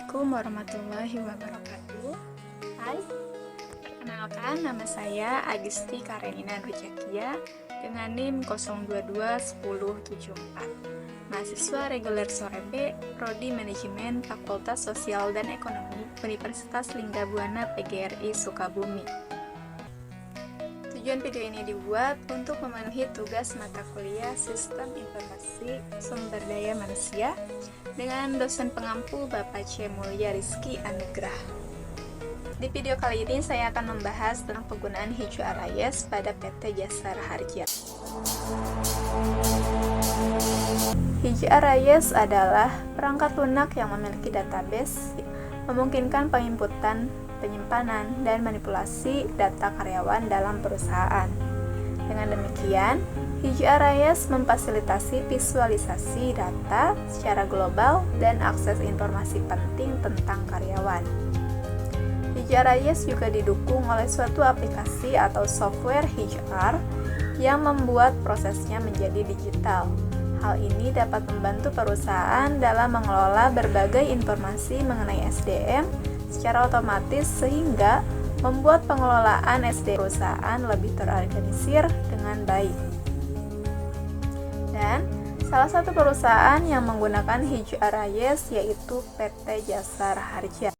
Assalamualaikum warahmatullahi wabarakatuh. Hai, perkenalkan nama saya Agisti Karenina Rujakia dengan NIM 0221074. Mahasiswa reguler Sore B, Prodi Manajemen Fakultas Sosial dan Ekonomi Universitas Linggabuana PGRI Sukabumi. Tujuan video ini dibuat untuk memenuhi tugas mata kuliah Sistem Informasi Sumber Daya Manusia dengan dosen pengampu Bapak C. Mulya Rizky Anugrah. Di video kali ini saya akan membahas tentang penggunaan HRIS pada PT Jasara Harja. HRIS adalah perangkat lunak yang memiliki database, memungkinkan penginputan, penyimpanan, dan manipulasi data karyawan dalam perusahaan. Dengan demikian, HRIS memfasilitasi visualisasi data secara global dan akses informasi penting tentang karyawan. HRIS juga didukung oleh suatu aplikasi atau software HR yang membuat prosesnya menjadi digital. Hal ini dapat membantu perusahaan dalam mengelola berbagai informasi mengenai SDM secara otomatis sehingga membuat pengelolaan SDM perusahaan lebih terorganisir dengan baik. Dan salah satu perusahaan yang menggunakan HRIS yaitu PT Jasara Harja.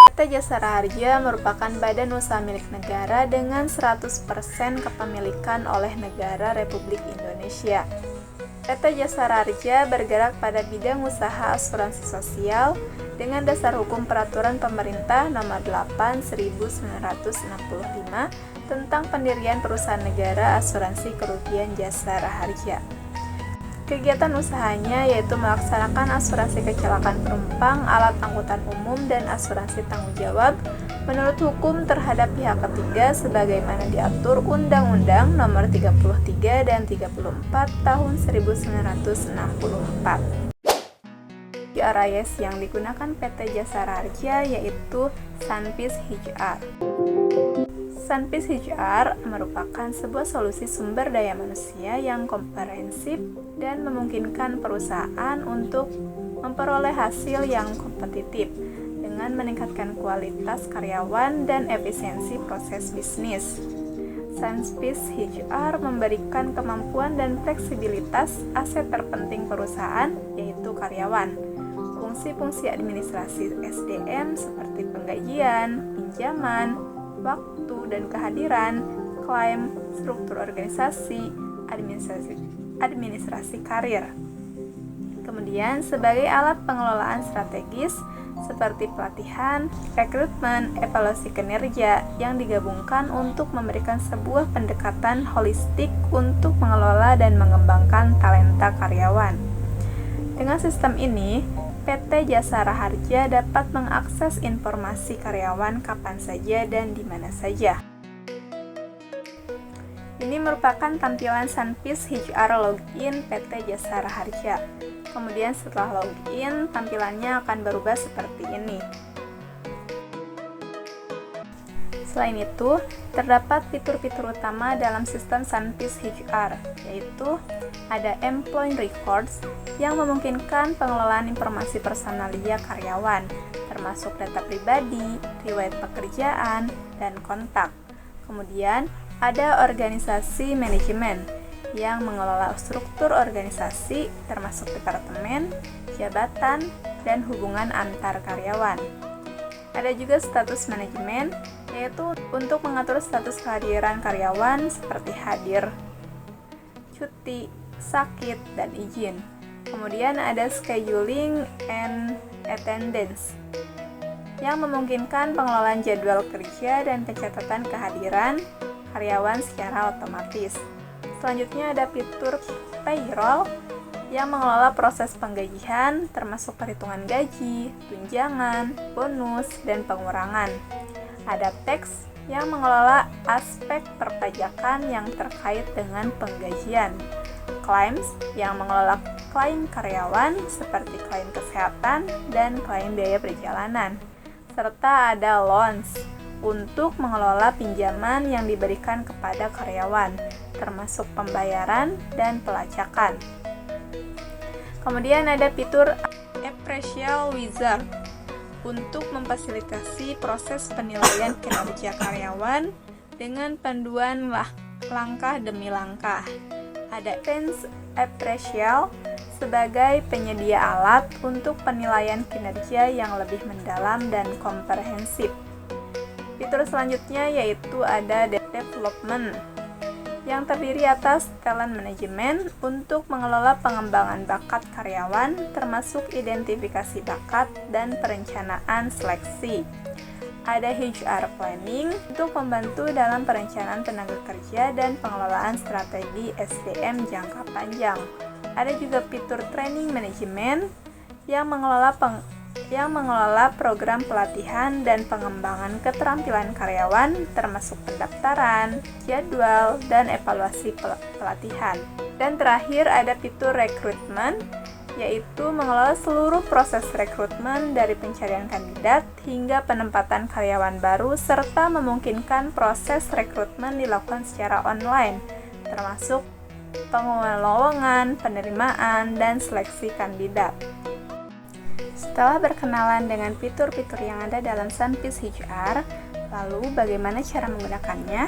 PT Jasara Harja merupakan badan usaha milik negara dengan 100% kepemilikan oleh negara Republik Indonesia. PT Jasara Harja bergerak pada bidang usaha asuransi sosial dengan dasar hukum Peraturan Pemerintah Nomor 8/1965 tentang pendirian perusahaan negara asuransi kerugian Jasara Harja. Kegiatan usahanya yaitu melaksanakan asuransi kecelakaan penumpang, alat angkutan umum, dan asuransi tanggung jawab menurut hukum terhadap pihak ketiga sebagaimana diatur Undang-Undang Nomor 33 dan 34 Tahun 1964. HRIS yang digunakan PT Jasara Harja yaitu Sanpis HR. Sanpis HR merupakan sebuah solusi sumber daya manusia yang komprehensif dan memungkinkan perusahaan untuk memperoleh hasil yang kompetitif dengan meningkatkan kualitas karyawan dan efisiensi proses bisnis. Sanpis HR memberikan kemampuan dan fleksibilitas aset terpenting perusahaan yaitu karyawan. Fungsi-fungsi administrasi SDM seperti penggajian, pinjaman, waktu dan kehadiran, klaim, struktur organisasi, administrasi karir. Kemudian sebagai alat pengelolaan strategis seperti pelatihan, rekrutmen, evaluasi kinerja yang digabungkan untuk memberikan sebuah pendekatan holistik untuk mengelola dan mengembangkan talenta karyawan. Dengan sistem ini, PT Jasara Harja dapat mengakses informasi karyawan kapan saja dan di mana saja. Ini merupakan tampilan Sanpis HR Login PT Jasara Harja. Kemudian setelah login, tampilannya akan berubah seperti ini. Selain itu, terdapat fitur-fitur utama dalam sistem Sanpis HR, yaitu ada Employee Records yang memungkinkan pengelolaan informasi personalia karyawan, termasuk data pribadi, riwayat pekerjaan, dan kontak. Kemudian, ada organisasi manajemen yang mengelola struktur organisasi, termasuk departemen, jabatan, dan hubungan antar karyawan. Ada juga status manajemen, yaitu untuk mengatur status kehadiran karyawan seperti hadir, cuti, sakit, dan izin. Kemudian ada scheduling and attendance yang memungkinkan pengelolaan jadwal kerja dan pencatatan kehadiran karyawan secara otomatis. Selanjutnya ada fitur payroll yang mengelola proses penggajian termasuk perhitungan gaji, tunjangan, bonus, dan pengurangan. Ada tax yang mengelola aspek perpajakan yang terkait dengan penggajian. Claims yang mengelola klaim karyawan seperti klaim kesehatan dan klaim biaya perjalanan. Serta ada loans untuk mengelola pinjaman yang diberikan kepada karyawan, termasuk pembayaran dan pelacakan. Kemudian ada fitur Appraisal Wizard untuk memfasilitasi proses penilaian kinerja karyawan dengan panduan langkah demi langkah. Ada Advance Appraisal sebagai penyedia alat untuk penilaian kinerja yang lebih mendalam dan komprehensif. Fitur selanjutnya yaitu ada Development, yang terdiri atas talent management untuk mengelola pengembangan bakat karyawan, termasuk identifikasi bakat dan perencanaan seleksi. Ada HR Planning untuk membantu dalam perencanaan tenaga kerja dan pengelolaan strategi SDM jangka panjang. Ada juga fitur Training Management yang mengelola program pelatihan dan pengembangan keterampilan karyawan, termasuk pendaftaran, jadwal, dan evaluasi pelatihan. Dan terakhir ada fitur Recruitment, yaitu mengelola seluruh proses rekrutmen dari pencarian kandidat hingga penempatan karyawan baru, serta memungkinkan proses rekrutmen dilakukan secara online, termasuk pengumuman lowongan, penerimaan, dan seleksi kandidat. Setelah berkenalan dengan fitur-fitur yang ada dalam Sunpeace HR, lalu bagaimana cara menggunakannya?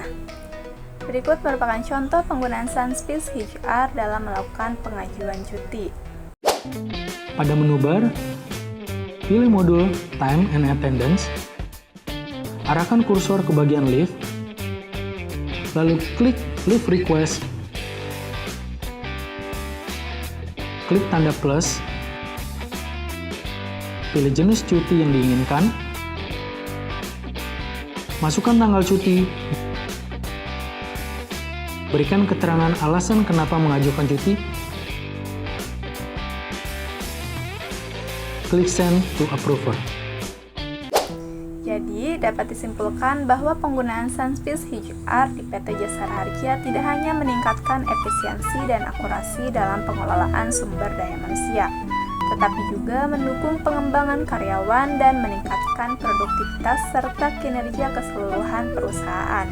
Berikut merupakan contoh penggunaan Sunpeace HR dalam melakukan pengajuan cuti. Pada menu bar, pilih modul Time and Attendance, arahkan kursor ke bagian Leave, lalu klik Leave Request, klik tanda plus, pilih jenis cuti yang diinginkan, masukkan tanggal cuti, berikan keterangan alasan kenapa mengajukan cuti, klik Send to Approver. Jadi, dapat disimpulkan bahwa penggunaan Sunpeace HR di PT Jasara Harja tidak hanya meningkatkan efisiensi dan akurasi dalam pengelolaan sumber daya manusia, tetapi juga mendukung pengembangan karyawan dan meningkatkan produktivitas serta kinerja keseluruhan perusahaan.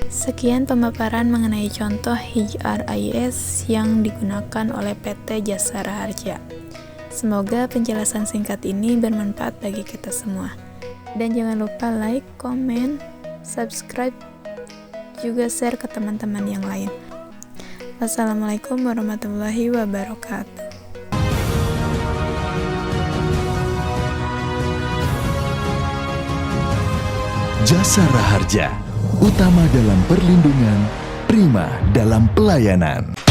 Sekian pemaparan mengenai contoh HRIS yang digunakan oleh PT Jasara Harja. Semoga penjelasan singkat ini bermanfaat bagi kita semua. Dan jangan lupa like, komen, subscribe, juga share ke teman-teman yang lain. Wassalamualaikum warahmatullahi wabarakatuh. Jasara Harja, utama dalam perlindungan, prima dalam pelayanan.